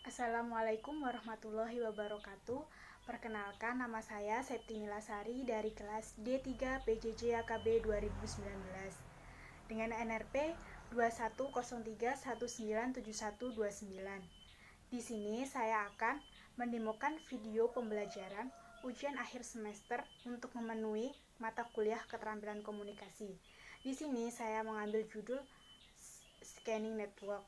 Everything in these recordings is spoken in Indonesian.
Assalamualaikum warahmatullahi wabarakatuh. Perkenalkan, nama saya Septi Nilasari dari kelas D3 PJJ AKB 2019 dengan NRP 2103197129. Di sini saya akan mendemokan video pembelajaran ujian akhir semester untuk memenuhi mata kuliah keterampilan komunikasi. Di sini saya mengambil judul Scanning Network.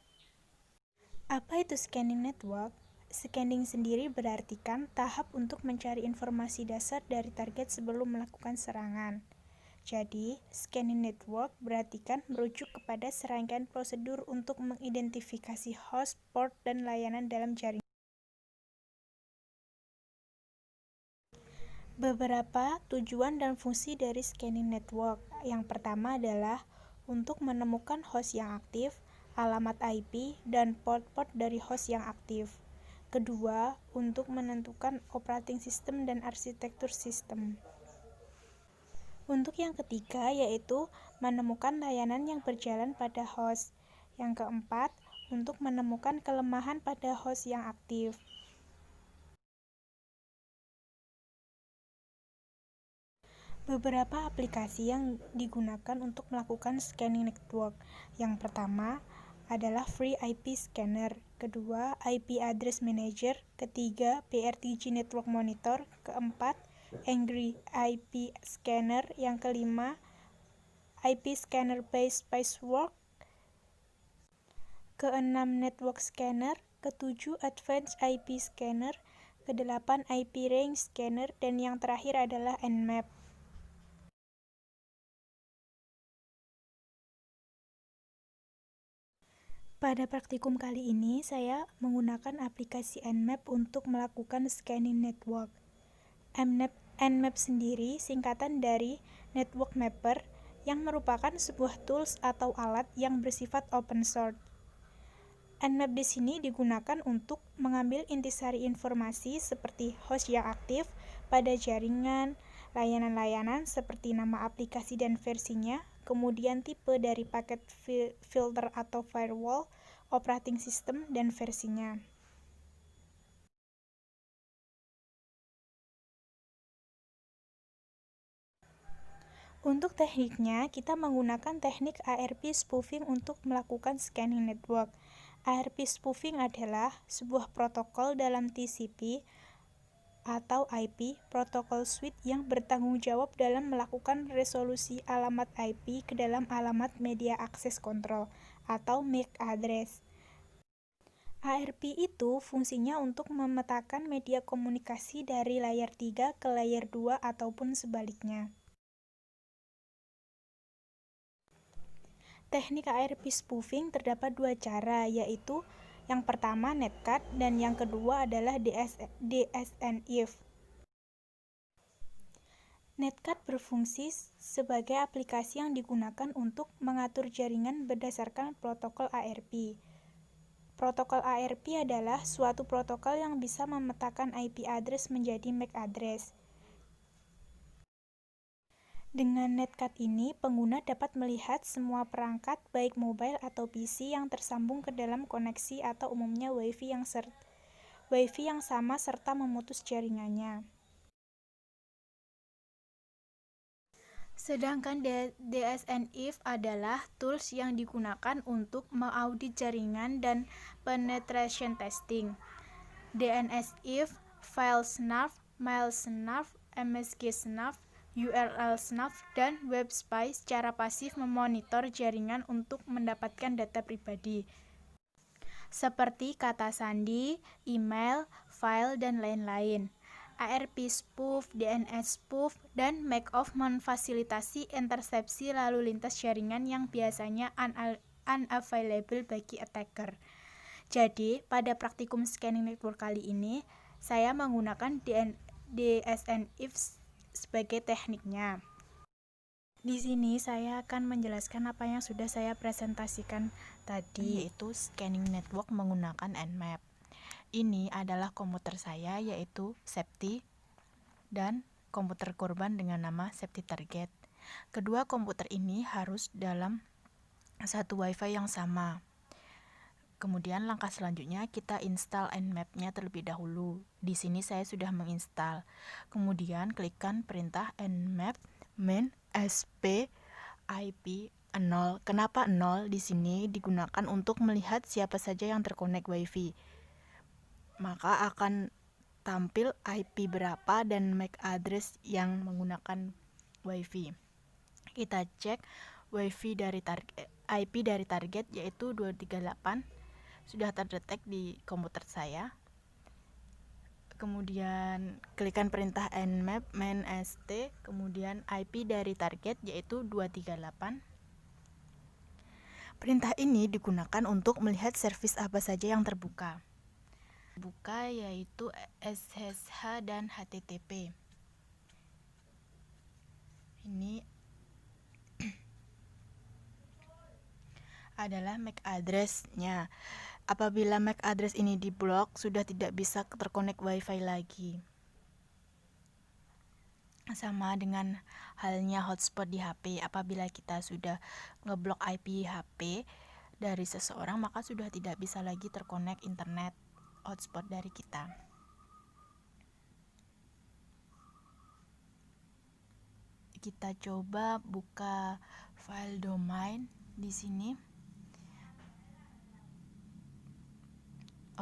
Apa itu scanning network? Scanning sendiri berartikan tahap untuk mencari informasi dasar dari target sebelum melakukan serangan. Jadi, scanning network berartikan merujuk kepada serangkaian prosedur untuk mengidentifikasi host, port, dan layanan dalam jaringan. Beberapa tujuan dan fungsi dari scanning network. Yang pertama adalah untuk menemukan host yang aktif, alamat IP, dan port-port dari host yang aktif. Kedua, untuk menentukan operating system dan arsitektur sistem. Untuk yang ketiga, yaitu menemukan layanan yang berjalan pada host. Yang keempat, untuk menemukan kelemahan pada host yang aktif. Beberapa aplikasi yang digunakan untuk melakukan scanning network. Yang pertama adalah Free IP Scanner, kedua IP Address Manager, ketiga PRTG Network Monitor, keempat Angry IP Scanner, yang kelima IP Scanner Based Password, keenam Network Scanner, ketujuh Advanced IP Scanner, kedelapan IP Range Scanner, dan yang terakhir adalah Nmap. Pada praktikum kali ini, saya menggunakan aplikasi Nmap untuk melakukan scanning network. Nmap sendiri singkatan dari Network Mapper, yang merupakan sebuah tools atau alat yang bersifat open source. Nmap di sini digunakan untuk mengambil intisari informasi seperti host yang aktif pada jaringan, layanan-layanan seperti nama aplikasi dan versinya, kemudian tipe dari paket filter atau firewall, operating system, dan versinya. Untuk tekniknya, kita menggunakan teknik ARP spoofing untuk melakukan scanning network. ARP spoofing adalah sebuah protokol dalam TCP atau IP protokol suite yang bertanggung jawab dalam melakukan resolusi alamat IP ke dalam alamat media access control atau MAC address. ARP itu fungsinya untuk memetakan media komunikasi dari layer 3 ke layer 2 ataupun sebaliknya. Teknik ARP spoofing terdapat dua cara, yaitu yang pertama netcat dan yang kedua adalah DSNF. Netcat berfungsi sebagai aplikasi yang digunakan untuk mengatur jaringan berdasarkan protokol ARP. Protokol ARP adalah suatu protokol yang bisa memetakan IP address menjadi MAC address. Dengan netcat ini, pengguna dapat melihat semua perangkat, baik mobile atau PC, yang tersambung ke dalam koneksi atau umumnya Wi-Fi yang sama serta memutus jaringannya. Sedangkan DSNF adalah tools yang digunakan untuk mengaudit jaringan dan penetration testing. DNSF, file snuff, mail snuff, MSG snuff, URL snuff, dan web spy secara pasif memonitor jaringan untuk mendapatkan data pribadi seperti kata sandi, email, file, dan lain-lain. ARP spoof, DNS spoof, dan MAC-off memfasilitasi intersepsi lalu lintas jaringan yang biasanya unavailable bagi attacker. Jadi, pada praktikum scanning network kali ini, saya menggunakan DSNF sebagai tekniknya. Di sini saya akan menjelaskan apa yang sudah saya presentasikan tadi, yaitu scanning network menggunakan Nmap. Ini adalah komputer saya, yaitu Septi, dan komputer korban dengan nama Septi Target. Kedua komputer ini harus dalam satu WiFi yang sama. Kemudian langkah selanjutnya kita install nmap-nya terlebih dahulu. Di sini saya sudah menginstal. Kemudian klikkan perintah nmap main sp ip 0. Kenapa 0? Di sini digunakan untuk melihat siapa saja yang terkonek WiFi. Maka akan tampil IP berapa dan MAC address yang menggunakan WiFi. Kita cek WiFi dari IP dari target yaitu 238 sudah terdetek di komputer saya. Kemudian klikkan perintah nmap main st, kemudian IP dari target yaitu 238. Perintah ini digunakan untuk melihat servis apa saja yang terbuka. Buka yaitu SSH dan HTTP. Ini adalah MAC address-nya. Apabila MAC address ini diblok, sudah tidak bisa terkonek WiFi lagi. Sama dengan halnya hotspot di HP. Apabila kita sudah ngeblok IP HP dari seseorang, maka sudah tidak bisa lagi terkonek internet hotspot dari kita. Kita coba buka file domain di sini.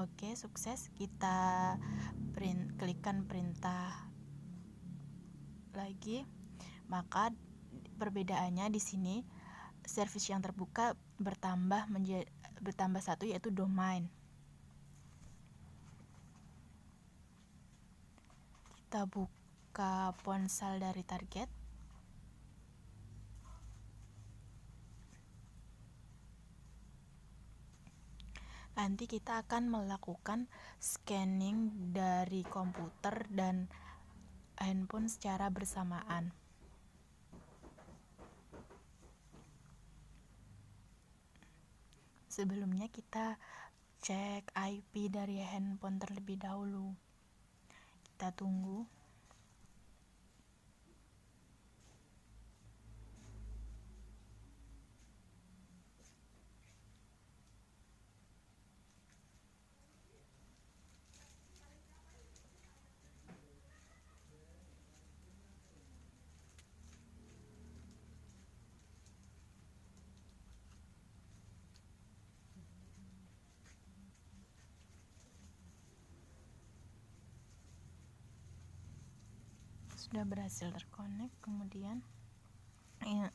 Oke, sukses. Kita klikkan perintah lagi. Maka perbedaannya di sini servis yang terbuka bertambah satu yaitu domain. Kita buka ponsel dari target. Nanti kita akan melakukan scanning dari komputer dan handphone secara bersamaan. Sebelumnya kita cek IP dari handphone terlebih dahulu. Kita tunggu. Sudah berhasil terkonek. Kemudian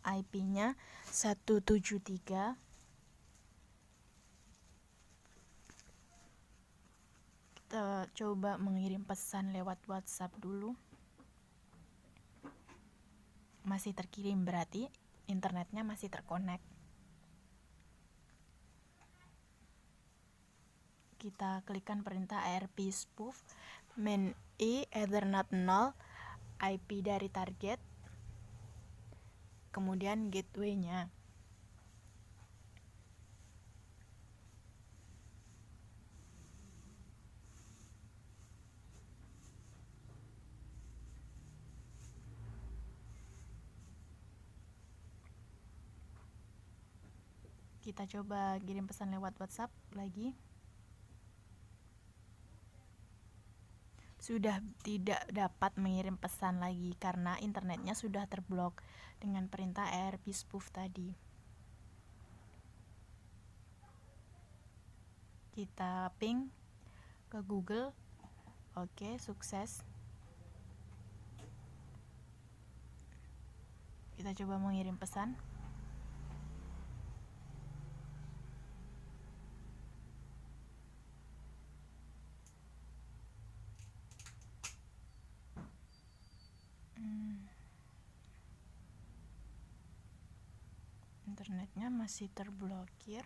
IP-nya 173. Kita coba mengirim pesan lewat WhatsApp dulu. Masih terkirim, berarti internetnya masih terkonek. Kita klikkan perintah ARP spoof main ethernet 0 IP dari target, kemudian gateway-nya. Kita coba kirim pesan lewat WhatsApp lagi. Sudah tidak dapat mengirim pesan lagi karena internetnya sudah terblok dengan perintah ARP spoof tadi. Kita ping ke Google. Oke, sukses. Kita coba mengirim pesan. Internetnya masih terblokir.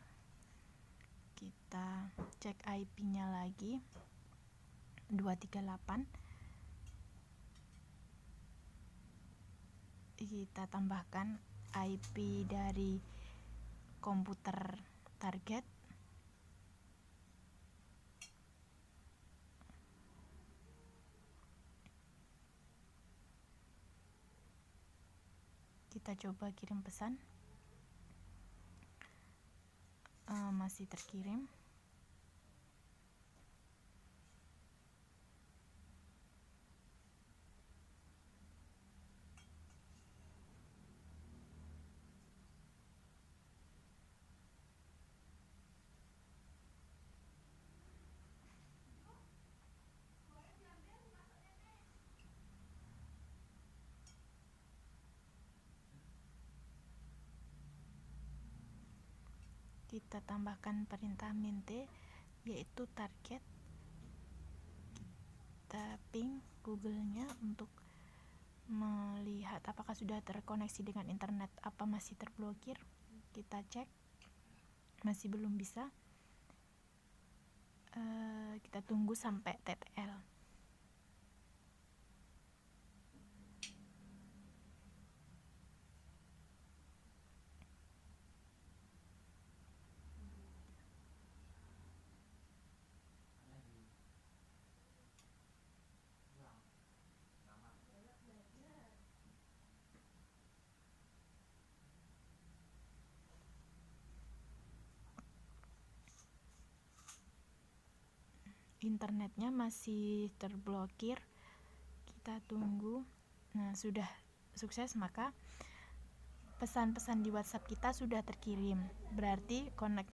Kita cek IP-nya lagi. 238. Kita tambahkan IP dari komputer target. Kita coba kirim pesan. Masih terkirim. kita tambahkan perintah mint yaitu target. Kita ping Google-nya untuk melihat apakah sudah terkoneksi dengan internet, apa masih terblokir. Kita cek, masih belum bisa. Kita tunggu sampai TTL. Internetnya masih terblokir, kita tunggu. Nah, sudah sukses, maka pesan-pesan di WhatsApp kita sudah terkirim, berarti